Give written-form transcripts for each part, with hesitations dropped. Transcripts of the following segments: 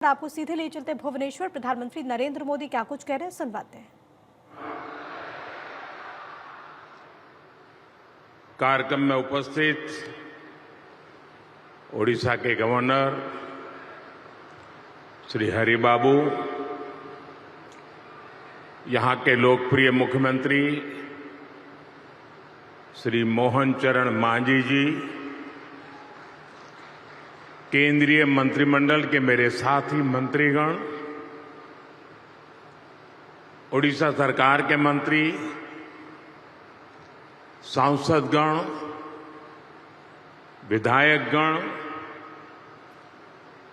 आपको सीधे ले चलते भुवनेश्वर। प्रधानमंत्री नरेंद्र मोदी क्या कुछ कह रहे हैं, सुनवाते हैं। कार्यक्रम में उपस्थित ओडिशा के गवर्नर श्री हरिबाबू, यहां के लोकप्रिय मुख्यमंत्री श्री मोहन चरण मांझी जी, केंद्रीय मंत्रिमंडल के मेरे साथी मंत्रीगण, ओडिशा सरकार के मंत्री, सांसदगण, विधायकगण,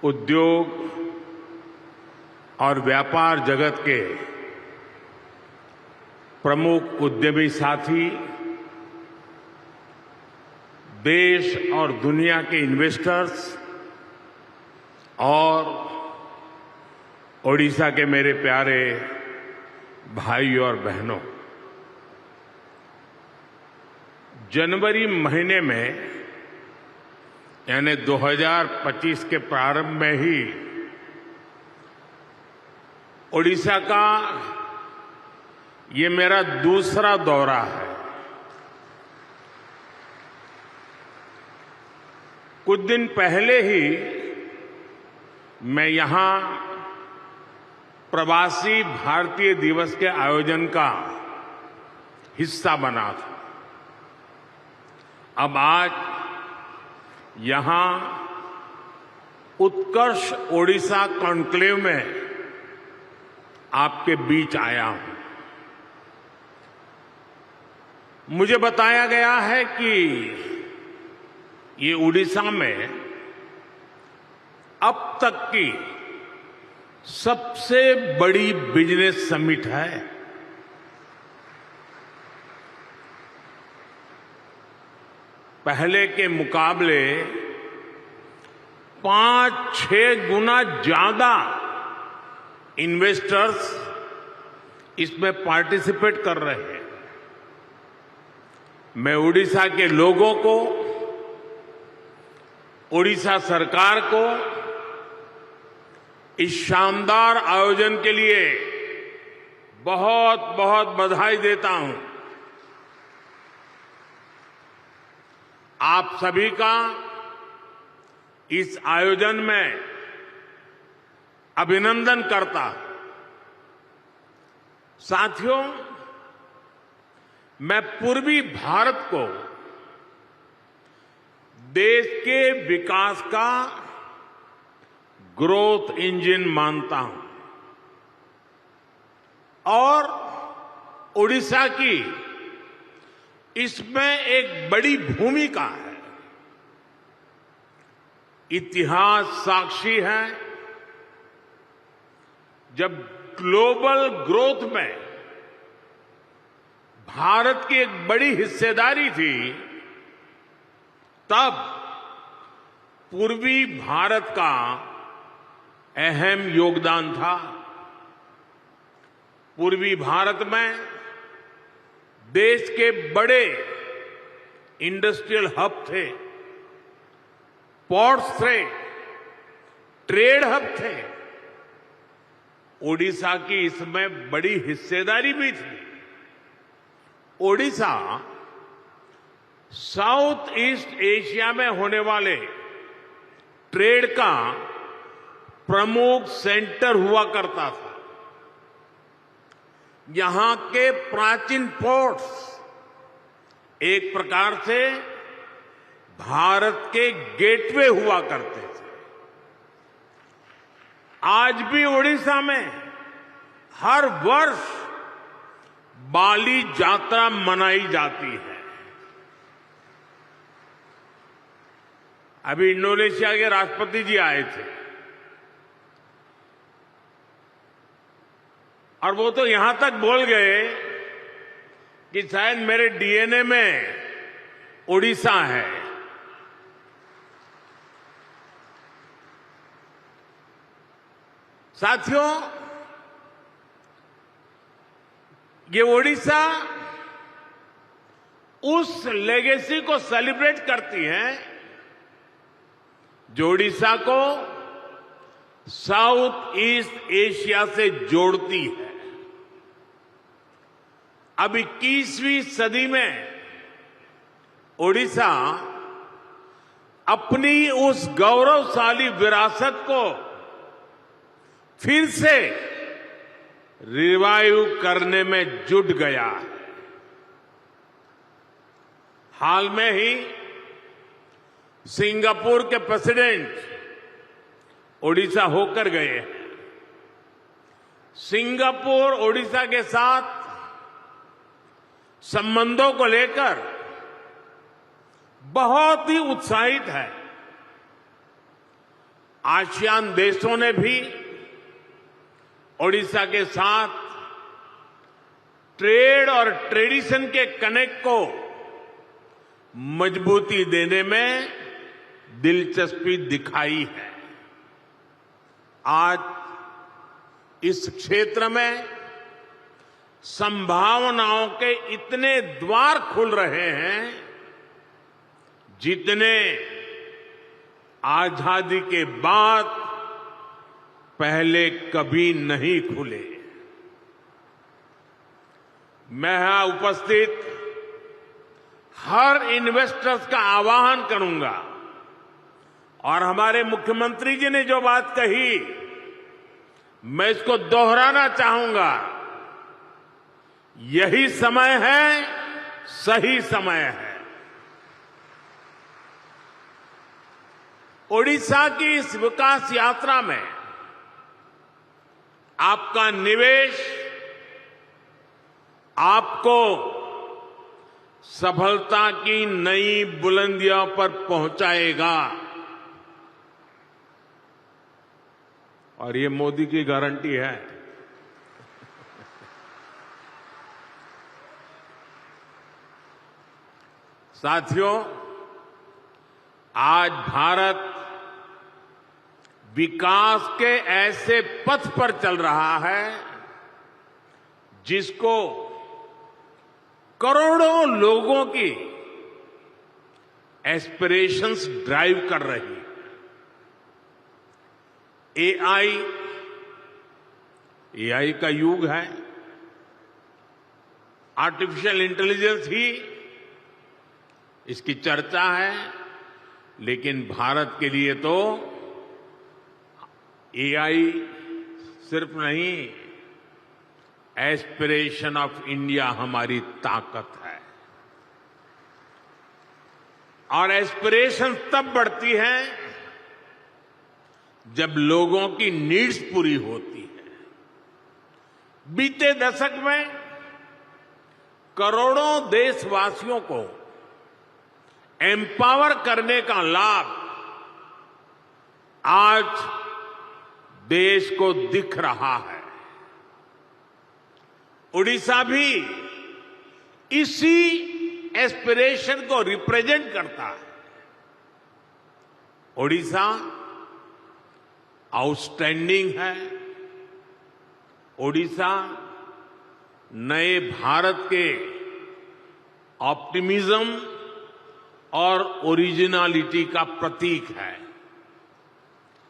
उद्योग और व्यापार जगत के प्रमुख उद्यमी साथी, देश और दुनिया के इन्वेस्टर्स और ओडिशा के मेरे प्यारे भाई और बहनों, जनवरी महीने में यानी 2025 के प्रारंभ में ही ओडिशा का ये मेरा दूसरा दौरा है। कुछ दिन पहले ही मैं यहां प्रवासी भारतीय दिवस के आयोजन का हिस्सा बना था। अब आज यहां उत्कर्ष ओडिशा कॉन्क्लेव में आपके बीच आया हूं। मुझे बताया गया है कि ये ओडिशा में अब तक की सबसे बड़ी बिजनेस समिट है। पहले के मुकाबले 5-6 गुना ज्यादा इन्वेस्टर्स इसमें पार्टिसिपेट कर रहे हैं। मैं ओडिशा के लोगों को, ओडिशा सरकार को इस शानदार आयोजन के लिए बहुत बहुत बधाई देता हूं। आप सभी का इस आयोजन में अभिनंदन करता हूं। साथियों, मैं पूर्वी भारत को देश के विकास का ग्रोथ इंजन मानता हूं और ओडिशा की इसमें एक बड़ी भूमिका है। इतिहास साक्षी है, जब ग्लोबल ग्रोथ में भारत की एक बड़ी हिस्सेदारी थी, तब पूर्वी भारत का अहम योगदान था। पूर्वी भारत में देश के बड़े इंडस्ट्रियल हब थे, पोर्ट्स थे, ट्रेड हब थे। ओडिशा की इसमें बड़ी हिस्सेदारी भी थी। ओडिशा साउथ ईस्ट एशिया में होने वाले ट्रेड का प्रमुख सेंटर हुआ करता था। यहां के प्राचीन पोर्ट्स एक प्रकार से भारत के गेटवे हुआ करते थे। आज भी ओडिशा में हर वर्ष बाली यात्रा मनाई जाती है। अभी इंडोनेशिया के राष्ट्रपति जी आए थे और वो तो यहां तक बोल गए कि शायद मेरे डीएनए में ओडिशा है। साथियों, ये ओडिशा उस लेगेसी को सेलिब्रेट करती है जो ओडिशा को साउथ ईस्ट एशिया से जोड़ती है। अब 21वीं सदी में ओडिशा अपनी उस गौरवशाली विरासत को फिर से रिवाइव करने में जुट गया है। हाल में ही सिंगापुर के प्रेसिडेंट ओडिशा होकर गए हैं। सिंगापुर ओडिशा के साथ संबंधों को लेकर बहुत ही उत्साहित है। आसियान देशों ने भी ओडिशा के साथ ट्रेड और ट्रेडिशन के कनेक्ट को मजबूती देने में दिलचस्पी दिखाई है। आज इस क्षेत्र में संभावनाओं के इतने द्वार खुल रहे हैं जितने आजादी के बाद पहले कभी नहीं खुले। मैं यहां उपस्थित हर इन्वेस्टर्स का आह्वान करूंगा और हमारे मुख्यमंत्री जी ने जो बात कही मैं इसको दोहराना चाहूंगा। यही समय है, सही समय है। ओडिशा की इस विकास यात्रा में आपका निवेश आपको सफलता की नई बुलंदियों पर पहुंचाएगा और ये मोदी की गारंटी है। साथियों, आज भारत विकास के ऐसे पथ पर चल रहा है जिसको करोड़ों लोगों की एस्पिरेशंस ड्राइव कर रही है। एआई का युग है। आर्टिफिशियल इंटेलिजेंस ही इसकी चर्चा है, लेकिन भारत के लिए तो एआई सिर्फ नहीं, एस्पिरेशन ऑफ इंडिया हमारी ताकत है। और एस्पिरेशन तब बढ़ती है जब लोगों की नीड्स पूरी होती है। बीते दशक में करोड़ों देशवासियों को एम्पावर करने का लाभ आज देश को दिख रहा है। ओडिशा भी इसी एस्पिरेशन को रिप्रेजेंट करता है। ओडिशा आउटस्टैंडिंग है। ओडिशा नए भारत के ऑप्टिमिज्म और ओरिजिनलिटी का प्रतीक है।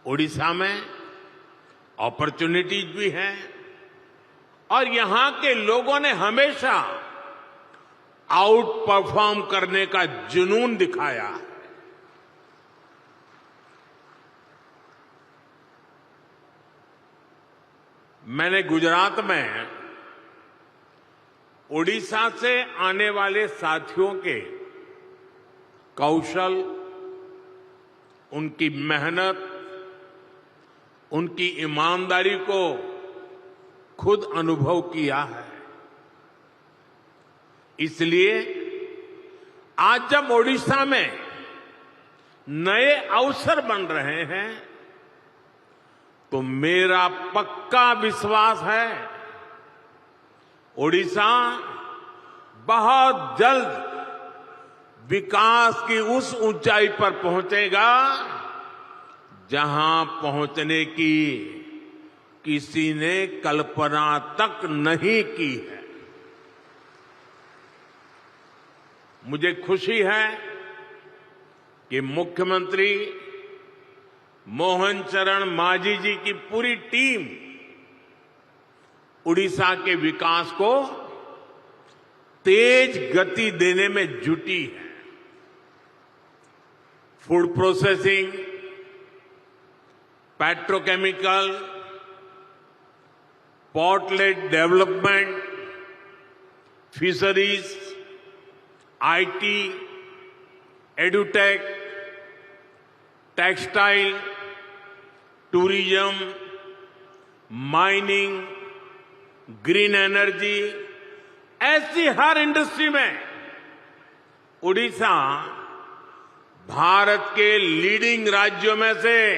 ओडिशा में अपॉर्चुनिटीज भी हैं और यहां के लोगों ने हमेशा आउट परफॉर्म करने का जुनून दिखाया है। मैंने गुजरात में ओडिशा से आने वाले साथियों के कौशल, उनकी मेहनत, उनकी ईमानदारी को खुद अनुभव किया है। इसलिए आज जब ओडिशा में नए अवसर बन रहे हैं तो मेरा पक्का विश्वास है ओडिशा बहुत जल्द विकास की उस ऊंचाई पर पहुंचेगा जहां पहुंचने की किसी ने कल्पना तक नहीं की है। मुझे खुशी है कि मुख्यमंत्री मोहन चरण मांझी जी की पूरी टीम उड़ीसा के विकास को तेज गति देने में जुटी है। Food processing, petrochemical, port-lead development, fisheries, IT, edutech, textile, tourism, mining, green energy, ऐसी हर इंडस्ट्री में उड़ीसा भारत के लीडिंग राज्यों में से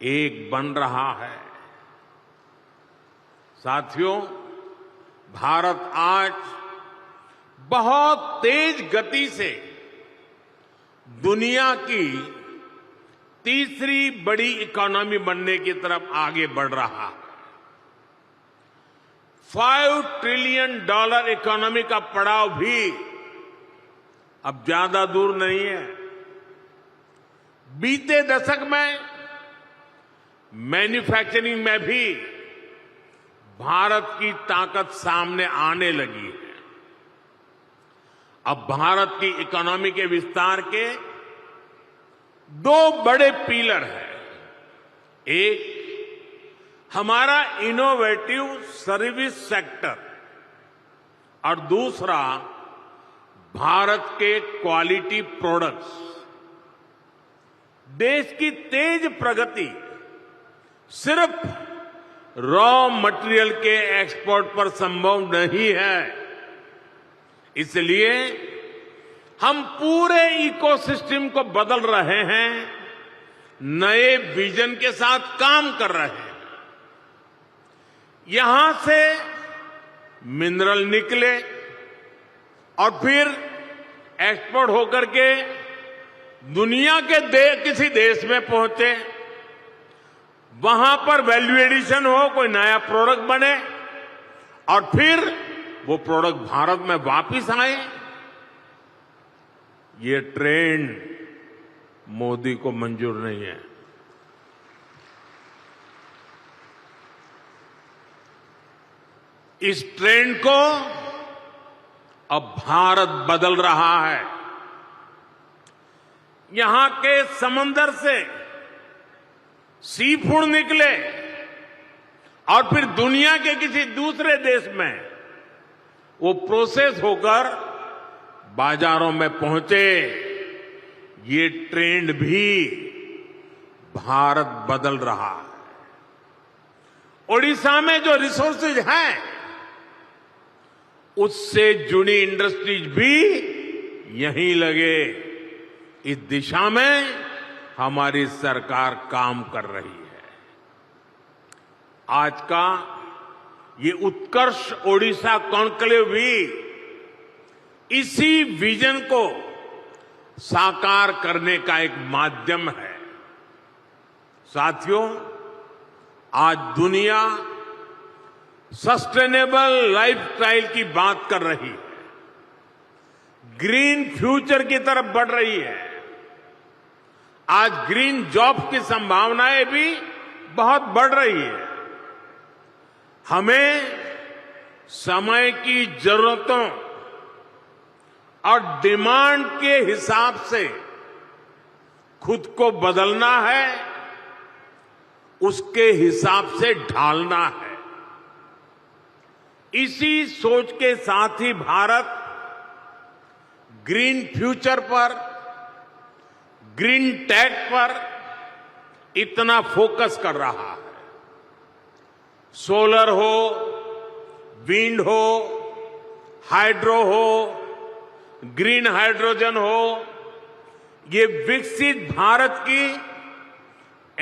एक बन रहा है। साथियों, भारत आज बहुत तेज गति से दुनिया की तीसरी बड़ी इकोनॉमी बनने की तरफ आगे बढ़ रहा है। $5 ट्रिलियन इकोनॉमी का पड़ाव भी अब ज्यादा दूर नहीं है। बीते दशक में मैन्युफैक्चरिंग में भी भारत की ताकत सामने आने लगी है। अब भारत की इकोनॉमी के विस्तार के दो बड़े पिलर हैं। एक हमारा इनोवेटिव सर्विस सेक्टर और दूसरा भारत के क्वालिटी प्रोडक्ट्स। देश की तेज प्रगति सिर्फ रॉ मटेरियल के एक्सपोर्ट पर संभव नहीं है। इसलिए हम पूरे इकोसिस्टम को बदल रहे हैं, नए विजन के साथ काम कर रहे हैं। यहां से मिनरल निकले और फिर एक्सपोर्ट होकर के दुनिया के किसी देश में पहुंचे, वहां पर वैल्यू एडिशन हो, कोई नया प्रोडक्ट बने और फिर वो प्रोडक्ट भारत में वापस आए। ये ट्रेंड मोदी को मंजूर नहीं है। इस ट्रेंड को अब भारत बदल रहा है। यहां के समंदर से सी फूड निकले और फिर दुनिया के किसी दूसरे देश में वो प्रोसेस होकर बाजारों में पहुंचे। ये ट्रेंड भी भारत बदल रहा है। ओडिशा में जो रिसोर्सेज हैं, उससे जुड़ी इंडस्ट्रीज भी यहीं लगे। इस दिशा में हमारी सरकार काम कर रही है। आज का ये उत्कर्ष ओडिशा कॉन्क्लेव भी इसी विजन को साकार करने का एक माध्यम है। साथियों, आज दुनिया सस्टेनेबल लाइफस्टाइल की बात कर रही है, ग्रीन फ्यूचर की तरफ बढ़ रही है। आज ग्रीन जॉब की संभावनाएं भी बहुत बढ़ रही है। हमें समय की जरूरतों और डिमांड के हिसाब से खुद को बदलना है, उसके हिसाब से ढालना है। इसी सोच के साथ ही भारत ग्रीन फ्यूचर पर, ग्रीन टेक पर इतना फोकस कर रहा है। सोलर हो, विंड हो, हाइड्रो हो, ग्रीन हाइड्रोजन हो, ये विकसित भारत की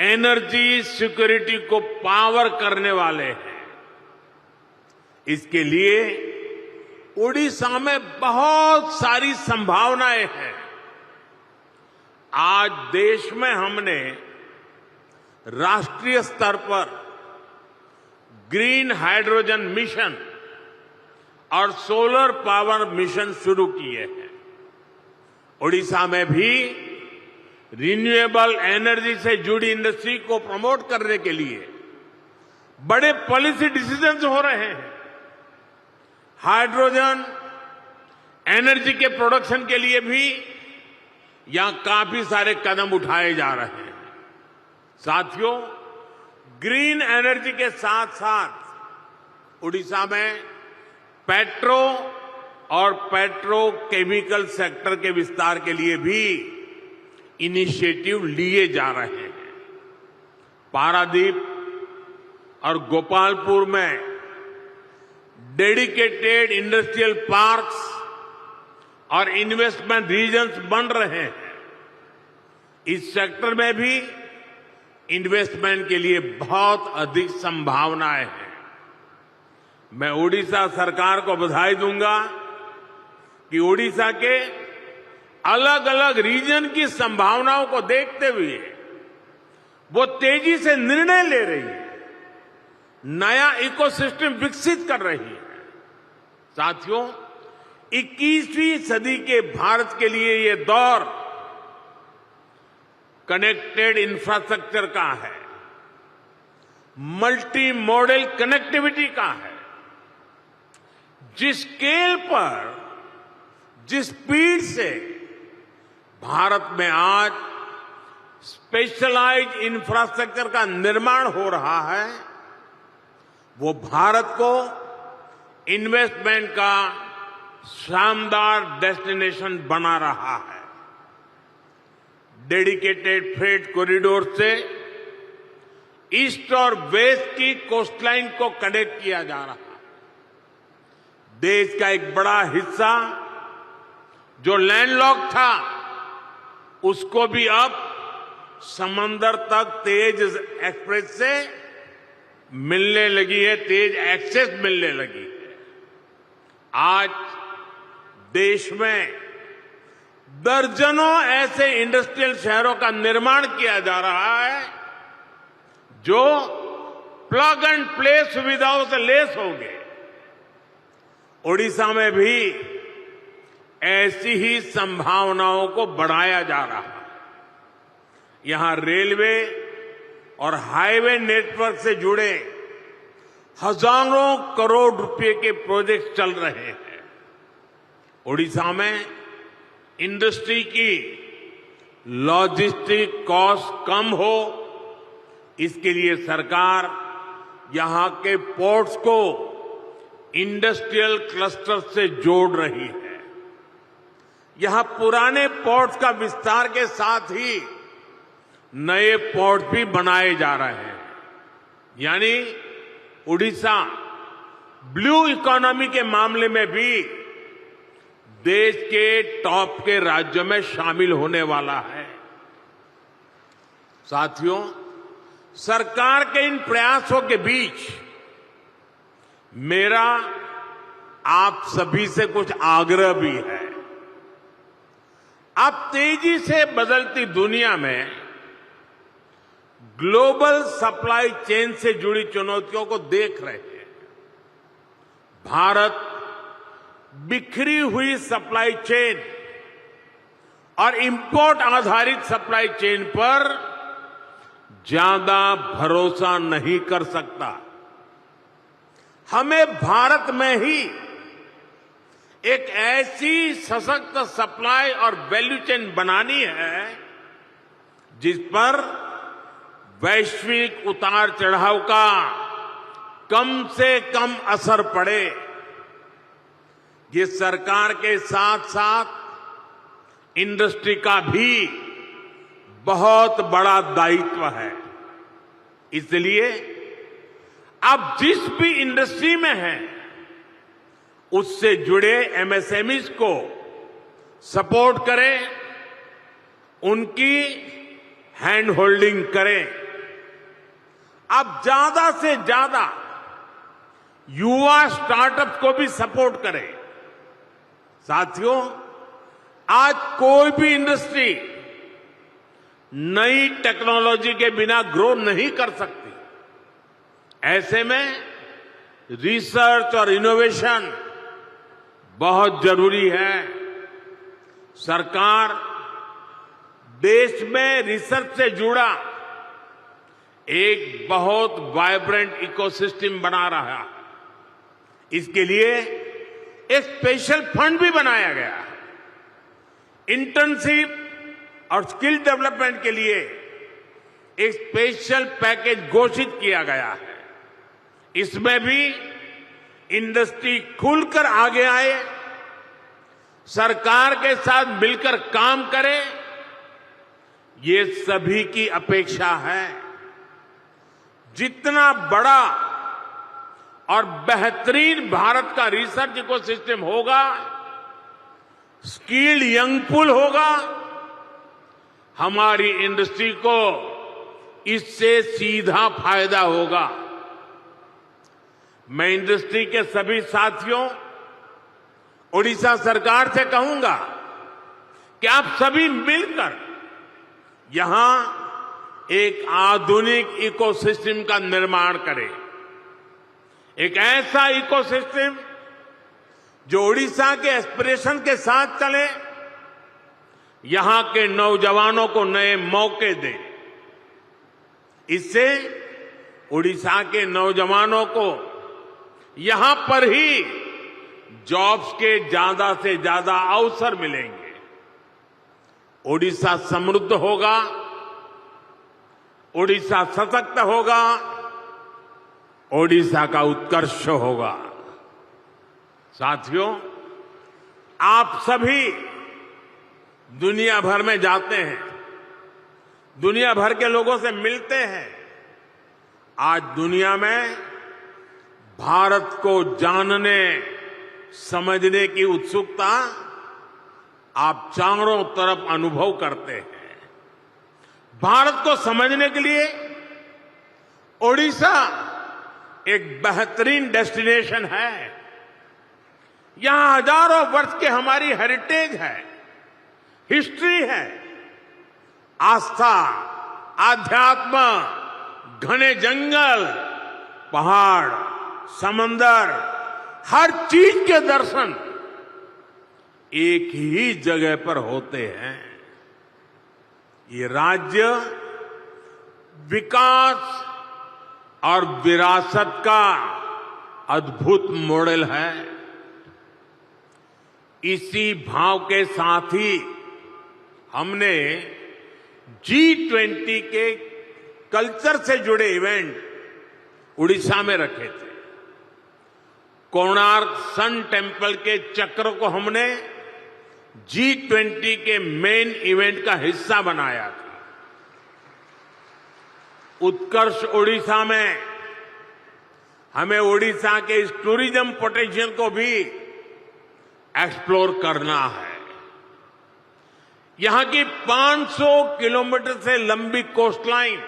एनर्जी सिक्योरिटी को पावर करने वाले हैं। इसके लिए ओडिशा में बहुत सारी संभावनाएं हैं। आज देश में हमने राष्ट्रीय स्तर पर ग्रीन हाइड्रोजन मिशन और सोलर पावर मिशन शुरू किए हैं। ओडिशा में भी रिन्यूएबल एनर्जी से जुड़ी इंडस्ट्री को प्रमोट करने के लिए बड़े पॉलिसी डिसीजंस हो रहे हैं। हाइड्रोजन एनर्जी के प्रोडक्शन के लिए भी यहां काफी सारे कदम उठाए जा रहे हैं। साथियों, ग्रीन एनर्जी के साथ साथ उड़ीसा में पेट्रो और पेट्रोकेमिकल सेक्टर के विस्तार के लिए भी इनिशिएटिव लिए जा रहे हैं। पारादीप और गोपालपुर में डेडिकेटेड इंडस्ट्रियल पार्क्स और इन्वेस्टमेंट रीजन्स बन रहे हैं। इस सेक्टर में भी इन्वेस्टमेंट के लिए बहुत अधिक संभावनाएं हैं। मैं उड़ीसा सरकार को बधाई दूंगा कि उड़ीसा के अलग अलग रीजन की संभावनाओं को देखते हुए वो तेजी से निर्णय ले रही है, नया इकोसिस्टम विकसित कर रही है। साथियों, 21वीं सदी के भारत के लिए ये दौर कनेक्टेड इंफ्रास्ट्रक्चर का है, मल्टी मॉडल कनेक्टिविटी का है। जिस स्केल पर, जिस स्पीड से भारत में आज स्पेशलाइज्ड इंफ्रास्ट्रक्चर का निर्माण हो रहा है, वो भारत को इन्वेस्टमेंट का शानदार डेस्टिनेशन बना रहा है। डेडिकेटेड फ्रेट कॉरिडोर से ईस्ट और वेस्ट की कोस्टलाइन को कनेक्ट किया जा रहा है। देश का एक बड़ा हिस्सा जो लैंडलॉक था, उसको भी अब समंदर तक तेज एक्सप्रेस से मिलने लगी है, तेज एक्सेस मिलने लगी है। आज देश में दर्जनों ऐसे इंडस्ट्रियल शहरों का निर्माण किया जा रहा है जो प्लग एंड प्ले सुविधाओं से लैस होंगे। ओडिशा में भी ऐसी ही संभावनाओं को बढ़ाया जा रहा है। यहां रेलवे और हाईवे नेटवर्क से जुड़े हजारों करोड़ रुपए के प्रोजेक्ट चल रहे हैं। ओडिशा में इंडस्ट्री की लॉजिस्टिक कॉस्ट कम हो, इसके लिए सरकार यहां के पोर्ट्स को इंडस्ट्रियल क्लस्टर से जोड़ रही है। यहां पुराने पोर्ट्स का विस्तार के साथ ही नए पोर्ट भी बनाए जा रहे हैं। यानी उड़ीसा ब्लू इकोनॉमी के मामले में भी देश के टॉप के राज्यों में शामिल होने वाला है। साथियों, सरकार के इन प्रयासों के बीच मेरा आप सभी से कुछ आग्रह भी है। आप तेजी से बदलती दुनिया में ग्लोबल सप्लाई चेन से जुड़ी चुनौतियों को देख रहे हैं। भारत बिखरी हुई सप्लाई चेन और इंपोर्ट आधारित सप्लाई चेन पर ज्यादा भरोसा नहीं कर सकता। हमें भारत में ही एक ऐसी सशक्त सप्लाई और वैल्यू चेन बनानी है जिस पर वैश्विक उतार चढ़ाव का कम से कम असर पड़े। ये सरकार के साथ साथ इंडस्ट्री का भी बहुत बड़ा दायित्व है। इसलिए आप जिस भी इंडस्ट्री में हैं, उससे जुड़े एमएसएमईज को सपोर्ट करें, उनकी हैंड होल्डिंग करें। आप ज्यादा से ज्यादा युवा स्टार्टअप को भी सपोर्ट करें। साथियों, आज कोई भी इंडस्ट्री नई टेक्नोलॉजी के बिना ग्रो नहीं कर सकती। ऐसे में रिसर्च और इनोवेशन बहुत जरूरी है। सरकार देश में रिसर्च से जुड़ा एक बहुत वाइब्रेंट इकोसिस्टम बना रहा है। इसके लिए एक स्पेशल फंड भी बनाया गया है। इंटर्नशिप और स्किल डेवलपमेंट के लिए एक स्पेशल पैकेज घोषित किया गया है। इसमें भी इंडस्ट्री खुलकर आगे आए, सरकार के साथ मिलकर काम करे, ये सभी की अपेक्षा है। जितना बड़ा और बेहतरीन भारत का रिसर्च इकोसिस्टम होगा, स्किल्ड यंग पूल होगा, हमारी इंडस्ट्री को इससे सीधा फायदा होगा। मैं इंडस्ट्री के सभी साथियों, ओडिशा सरकार से कहूंगा कि आप सभी मिलकर यहां एक आधुनिक इकोसिस्टम का निर्माण करें। एक ऐसा इकोसिस्टम जो ओडिशा के एस्पिरेशन के साथ चले, यहां के नौजवानों को नए मौके दे। इससे ओडिशा के नौजवानों को यहां पर ही जॉब्स के ज्यादा से ज्यादा अवसर मिलेंगे। ओडिशा समृद्ध होगा, ओडिशा सशक्त होगा, ओडिशा का उत्कर्ष होगा। साथियों, आप सभी दुनिया भर में जाते हैं, दुनिया भर के लोगों से मिलते हैं। आज दुनिया में भारत को जानने समझने की उत्सुकता आप चारों तरफ अनुभव करते हैं। भारत को समझने के लिए ओडिशा एक बेहतरीन डेस्टिनेशन है। यहां हजारों वर्ष की हमारी हेरिटेज है, हिस्ट्री है। आस्था, आध्यात्म, घने जंगल, पहाड़, समंदर, हर चीज के दर्शन एक ही जगह पर होते हैं। ये राज्य विकास और विरासत का अद्भुत मॉडल है। इसी भाव के साथ ही हमने G20 के कल्चर से जुड़े इवेंट उड़ीसा में रखे थे। कोणार्क सन टेम्पल के चक्र को हमने G20 के मेन इवेंट का हिस्सा बनाया था। उत्कर्ष ओडिशा में हमें ओडिशा के इस टूरिज्म पोटेंशियल को भी एक्सप्लोर करना है। यहां की 500 किलोमीटर से लंबी कोस्टलाइन,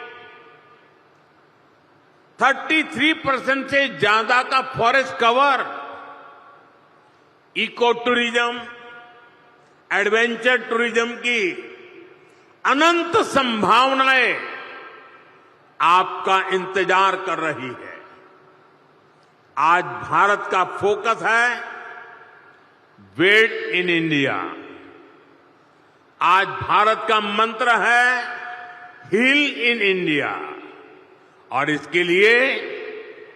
33% से ज्यादा का forest cover, eco tourism, adventure tourism की अनंत संभावनाएं आपका इंतजार कर रही है। आज भारत का फोकस है वेट इन इंडिया। आज भारत का मंत्र है हील इन इंडिया। और इसके लिए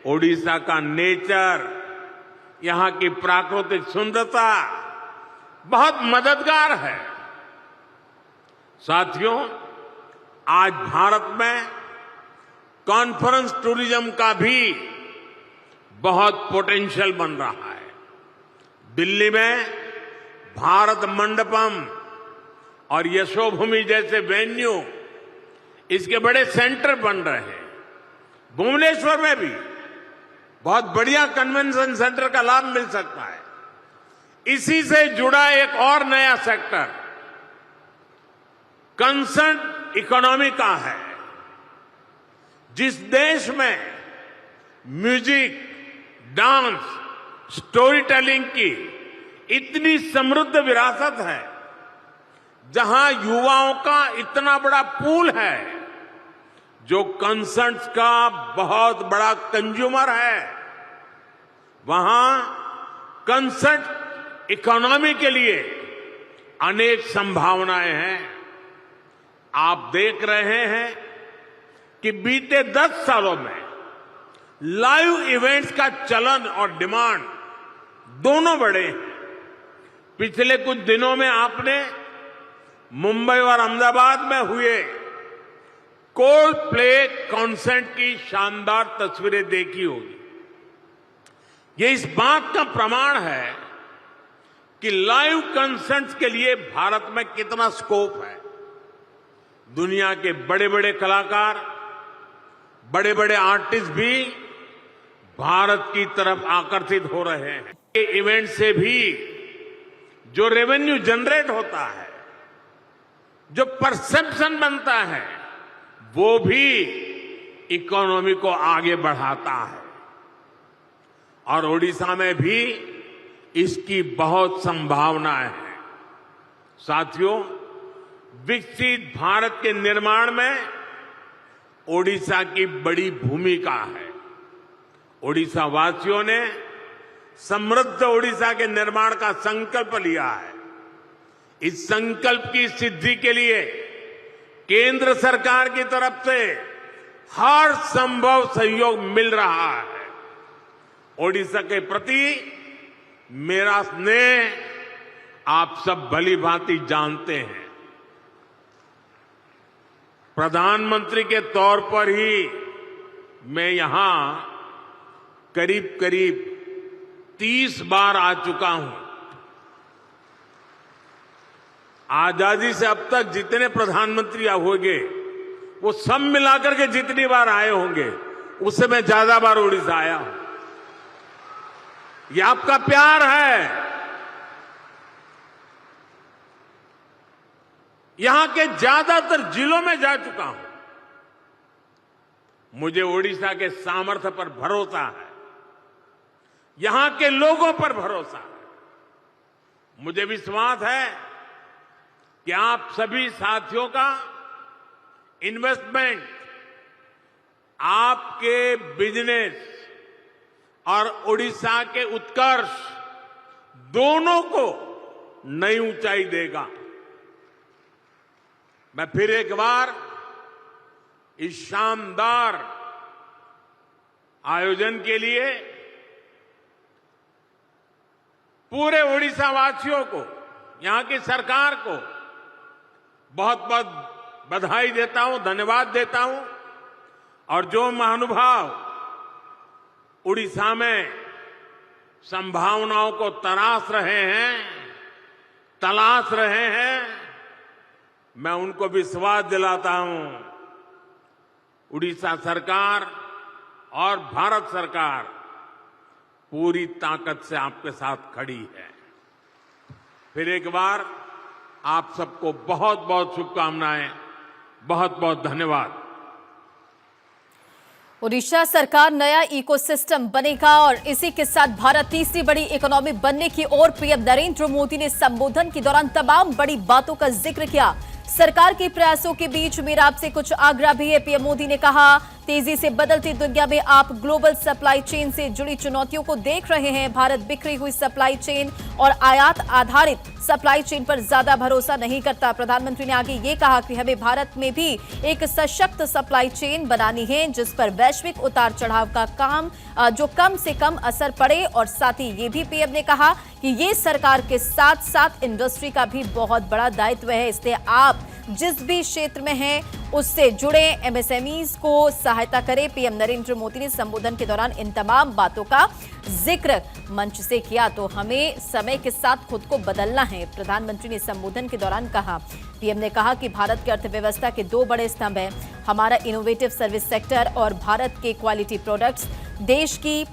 ओडिशा का नेचर, यहां की प्राकृतिक सुंदरता बहुत मददगार है। साथियों, आज भारत में कॉन्फ्रेंस टूरिज्म का भी बहुत पोटेंशियल बन रहा है। दिल्ली में भारत मंडपम और यशोभूमि जैसे वेन्यू, इसके बड़े सेंटर बन रहे हैं। भुवनेश्वर में भी बहुत बढ़िया कन्वेंशन सेंटर का लाभ मिल सकता है। इसी से जुड़ा एक और नया सेक्टर कंसर्न इकोनॉमी का है। जिस देश में म्यूजिक, डांस, स्टोरी टेलिंग की इतनी समृद्ध विरासत है, जहां युवाओं का इतना बड़ा पूल है, जो कंसर्ट्स का बहुत बड़ा कंज्यूमर है, वहां कंसर्ट इकोनॉमी के लिए अनेक संभावनाएं हैं। आप देख रहे हैं कि बीते 10 सालों में लाइव इवेंट्स का चलन और डिमांड दोनों बढ़े हैं। पिछले कुछ दिनों में आपने मुंबई और अहमदाबाद में हुए कोल्ड प्ले कॉन्सर्ट की शानदार तस्वीरें देखी होगी। ये इस बात का प्रमाण है कि लाइव कॉन्सर्ट्स के लिए भारत में कितना स्कोप है। दुनिया के बड़े बड़े कलाकार, बड़े बड़े आर्टिस्ट भी भारत की तरफ आकर्षित हो रहे हैं। ये इवेंट से भी जो रेवेन्यू जनरेट होता है, जो परसेप्शन बनता है, वो भी इकोनॉमी को आगे बढ़ाता है। और ओडिशा में भी इसकी बहुत संभावनाएं हैं। साथियों, विकसित भारत के निर्माण में ओडिशा की बड़ी भूमिका है। ओडिशा वासियों ने समृद्ध ओडिशा के निर्माण का संकल्प लिया है। इस संकल्प की सिद्धि के लिए केंद्र सरकार की तरफ से हर संभव सहयोग मिल रहा है। ओडिशा के प्रति मेरा स्नेह आप सब भली भांति जानते हैं। प्रधानमंत्री के तौर पर ही मैं यहां करीब करीब 30 बार आ चुका हूं। आजादी से अब तक जितने प्रधानमंत्री होंगे वो सब मिलाकर के जितनी बार आए होंगे उससे मैं ज्यादा बार ओडिशा आया हूं। ये आपका प्यार है। यहां के ज्यादातर जिलों में जा चुका हूं। मुझे ओडिशा के सामर्थ्य पर भरोसा है, यहां के लोगों पर भरोसा है। मुझे विश्वास है कि आप सभी साथियों का इन्वेस्टमेंट आपके बिजनेस और ओडिशा के उत्कर्ष दोनों को नई ऊंचाई देगा। मैं फिर एक बार इस शानदार आयोजन के लिए पूरे ओडिशा वासियों को, यहां की सरकार को बहुत बहुत बधाई देता हूं, धन्यवाद देता हूं। और जो महानुभाव उड़ीसा में संभावनाओं को तलाश रहे हैं, मैं उनको विश्वास दिलाता हूं, उड़ीसा सरकार और भारत सरकार पूरी ताकत से आपके साथ खड़ी है। फिर एक बार आप सबको बहुत बहुत शुभकामनाएं, बहुत बहुत धन्यवाद। ओडिशा सरकार नया इकोसिस्टम बनेगा और इसी के साथ भारत तीसरी बड़ी इकोनॉमी बनने की ओर पीएम नरेंद्र मोदी ने संबोधन के दौरान तमाम बड़ी बातों का जिक्र किया। सरकार के प्रयासों के बीच मेरा आपसे कुछ आग्रह भी है, पीएम मोदी ने कहा। तेजी से बदलती दुनिया में आप ग्लोबल सप्लाई चेन से जुड़ी चुनौतियों को देख रहे हैं। भारत बिखरी हुई सप्लाई चेन और आयात आधारित सप्लाई चेन पर ज्यादा भरोसा नहीं करता। प्रधानमंत्री ने आगे ये कहा कि हमें भारत में भी एक सशक्त सप्लाई चेन बनानी है जिस पर वैश्विक उतार चढ़ाव का काम जो कम से कम असर पड़े। और साथ ही ये भी पीएम ने कहा कि ये सरकार के साथ साथ इंडस्ट्री का भी बहुत बड़ा दायित्व है, इसलिए आप जिस भी क्षेत्र में हैं उससे जुड़े एमएसएमईज को सहायता करें। पीएम नरेंद्र मोदी ने संबोधन के दौरान इन तमाम बातों का जिक्र मंच से किया। तो हमें समय के साथ खुद को बदलना है, प्रधानमंत्री ने संबोधन के दौरान कहा। पीएम ने कहा कि भारत की अर्थव्यवस्था के दो बड़े स्तंभ हैं, हमारा इनोवेटिव सर्विस सेक्टर और भारत के क्वालिटी प्रोडक्ट्स। देश की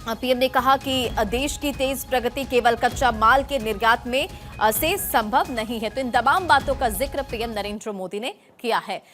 पीएम ने कहा कि देश की तेज प्रगति केवल कच्चा माल के निर्यात में से संभव नहीं है। तो इन तमाम बातों का जिक्र पीएम नरेंद्र मोदी ने किया है।